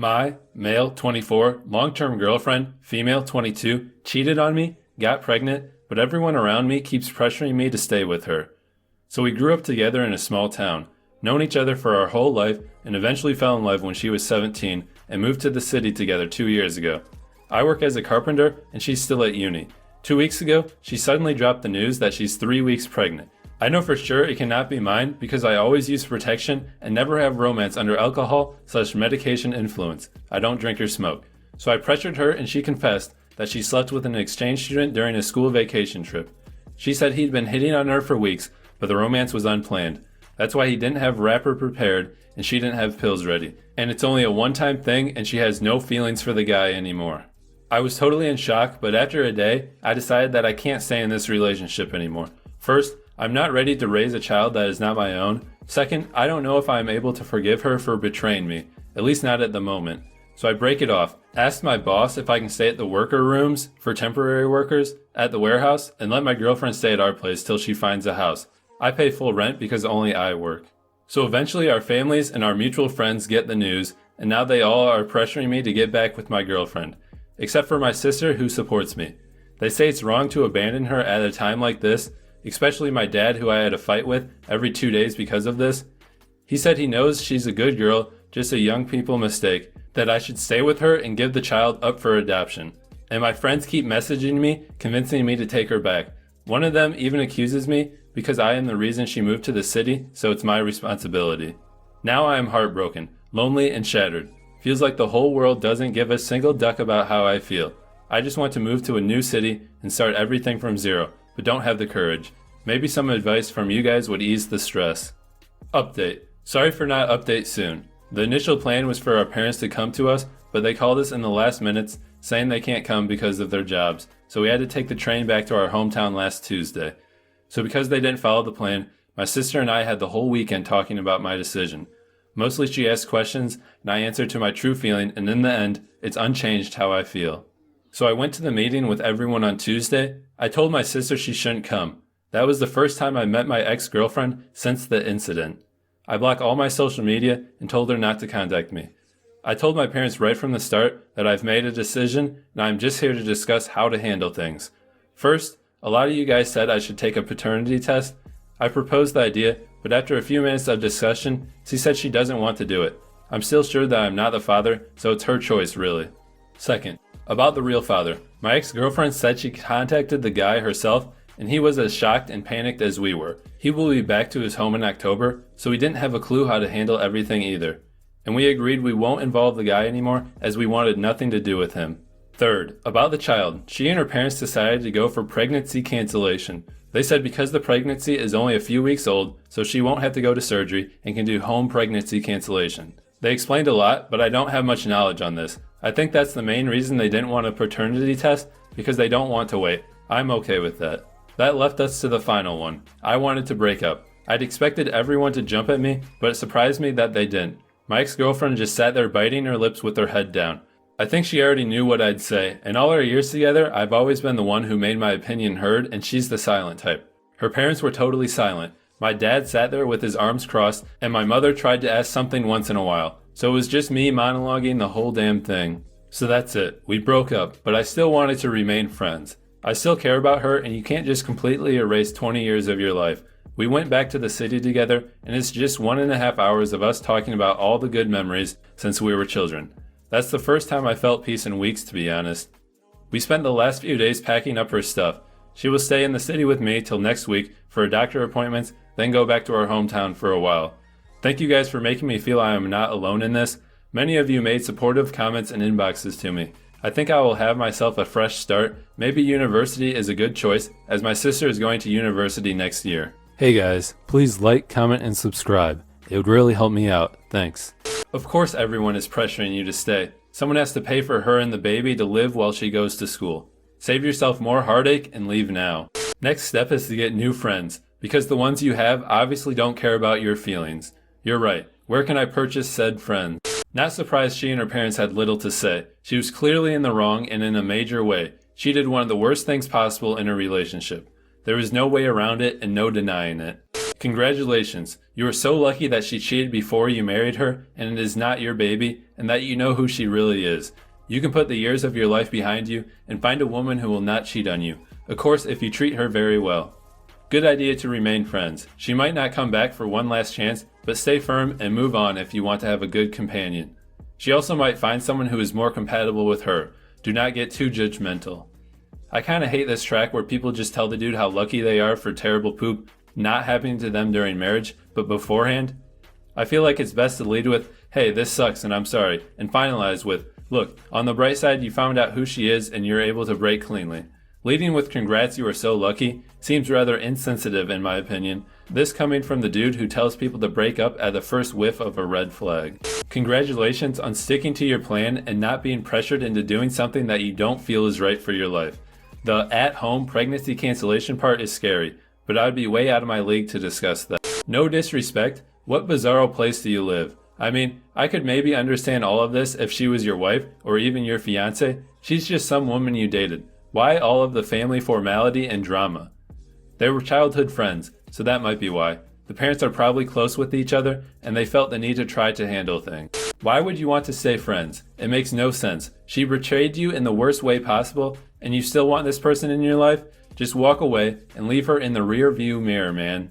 My, male, 24, long-term girlfriend, female, 22, cheated on me, got pregnant, but everyone around me keeps pressuring me to stay with her. So we grew up together in a small town, known each other for our whole life, and eventually fell in love when she was 17 and moved to the city together 2 years ago. I work as a carpenter and she's still at uni. 2 weeks ago, she suddenly dropped the news that she's 3 weeks pregnant. I know for sure it cannot be mine because I always use protection and never have romance under alcohol/medication influence. I don't drink or smoke. So I pressured her and she confessed that she slept with an exchange student during a school vacation trip. She said he'd been hitting on her for weeks, but the romance was unplanned. That's why he didn't have wrapper prepared and she didn't have pills ready. And it's only a one-time thing and she has no feelings for the guy anymore. I was totally in shock, but after a day, I decided that I can't stay in this relationship anymore. First, I'm not ready to raise a child that is not my own. Second, I don't know if I am able to forgive her for betraying me, at least not at the moment. So I break it off, asked my boss if I can stay at the worker rooms for temporary workers at the warehouse, and let my girlfriend stay at our place till she finds a house. I pay full rent because only I work. So eventually our families and our mutual friends get the news, and now they all are pressuring me to get back with my girlfriend. Except for my sister who supports me. They say it's wrong to abandon her at a time like this, especially my dad who I had a fight with every 2 days because of this. He said he knows she's a good girl, just a young people mistake, that I should stay with her and give the child up for adoption. And my friends keep messaging me, convincing me to take her back. One of them even accuses me because I am the reason she moved to the city, so it's my responsibility. Now I am heartbroken, lonely, and shattered. Feels like the whole world doesn't give a single duck about how I feel. I just want to move to a new city and start everything from zero, but don't have the courage. Maybe some advice from you guys would ease the stress. Update. Sorry for not update soon. The initial plan was for our parents to come to us, but they called us in the last minutes saying they can't come because of their jobs, so we had to take the train back to our hometown last Tuesday. So because they didn't follow the plan, my sister and I had the whole weekend talking about my decision. Mostly she asked questions, and I answered to my true feeling, and in the end, it's unchanged how I feel. So I went to the meeting with everyone on Tuesday. I told my sister she shouldn't come. That was the first time I met my ex-girlfriend since the incident. I blocked all my social media and told her not to contact me. I told my parents right from the start that I've made a decision, and I'm just here to discuss how to handle things. First, a lot of you guys said I should take a paternity test. I proposed the idea, but after a few minutes of discussion, she said she doesn't want to do it. I'm still sure that I'm not the father, so it's her choice really. Second, about the real father. My ex-girlfriend said she contacted the guy herself, and he was as shocked and panicked as we were. He will be back to his home in October, so he didn't have a clue how to handle everything either. And we agreed we won't involve the guy anymore as we wanted nothing to do with him. Third, about the child. She and her parents decided to go for pregnancy cancellation. They said because the pregnancy is only a few weeks old, so she won't have to go to surgery and can do home pregnancy cancellation. They explained a lot, but I don't have much knowledge on this. I think that's the main reason they didn't want a paternity test, because they don't want to wait. I'm okay with that. That left us to the final one. I wanted to break up. I'd expected everyone to jump at me, but it surprised me that they didn't. My ex-girlfriend just sat there biting her lips with her head down. I think she already knew what I'd say. In all our years together, I've always been the one who made my opinion heard, and she's the silent type. Her parents were totally silent. My dad sat there with his arms crossed, and my mother tried to ask something once in a while. So it was just me monologuing the whole damn thing. So that's it. We broke up, but I still wanted to remain friends. I still care about her, and you can't just completely erase 20 years of your life. We went back to the city together, and it's just 1.5 hours of us talking about all the good memories since we were children. That's the first time I felt peace in weeks, to be honest. We spent the last few days packing up her stuff. She will stay in the city with me till next week for doctor appointments, then go back to our hometown for a while. Thank you guys for making me feel I am not alone in this. Many of you made supportive comments and inboxes to me. I think I will have myself a fresh start. Maybe university is a good choice, as my sister is going to university next year. Hey guys, please like, comment, and subscribe. It would really help me out. Thanks. Of course everyone is pressuring you to stay. Someone has to pay for her and the baby to live while she goes to school. Save yourself more heartache and leave now. Next step is to get new friends, because the ones you have obviously don't care about your feelings. You're right. Where can I purchase said friends? Not surprised she and her parents had little to say. She was clearly in the wrong and in a major way. She did one of the worst things possible in a relationship. There was no way around it and no denying it. Congratulations. You are so lucky that she cheated before you married her and it is not your baby and that you know who she really is. You can put the years of your life behind you and find a woman who will not cheat on you. Of course, if you treat her very well. Good idea to remain friends. She might not come back for one last chance, but stay firm and move on if you want to have a good companion. She also might find someone who is more compatible with her. Do not get too judgmental. I kinda hate this track where people just tell the dude how lucky they are for terrible poop not happening to them during marriage, but beforehand. I feel like it's best to lead with, hey, this sucks and I'm sorry, and finalize with, look, on the bright side you found out who she is and you're able to break cleanly. Leading with congrats you are so lucky seems rather insensitive in my opinion, this coming from the dude who tells people to break up at the first whiff of a red flag. Congratulations on sticking to your plan and not being pressured into doing something that you don't feel is right for your life. The at-home pregnancy cancellation part is scary, but I'd be way out of my league to discuss that. No disrespect, what bizarro place do you live? I mean, I could maybe understand all of this if she was your wife or even your fiance. She's just some woman you dated. Why all of the family formality and drama? They were childhood friends, so that might be why. The parents are probably close with each other and they felt the need to try to handle things. Why would you want to stay friends? It makes no sense. She betrayed you in the worst way possible and you still want this person in your life? Just walk away and leave her in the rear view mirror, man.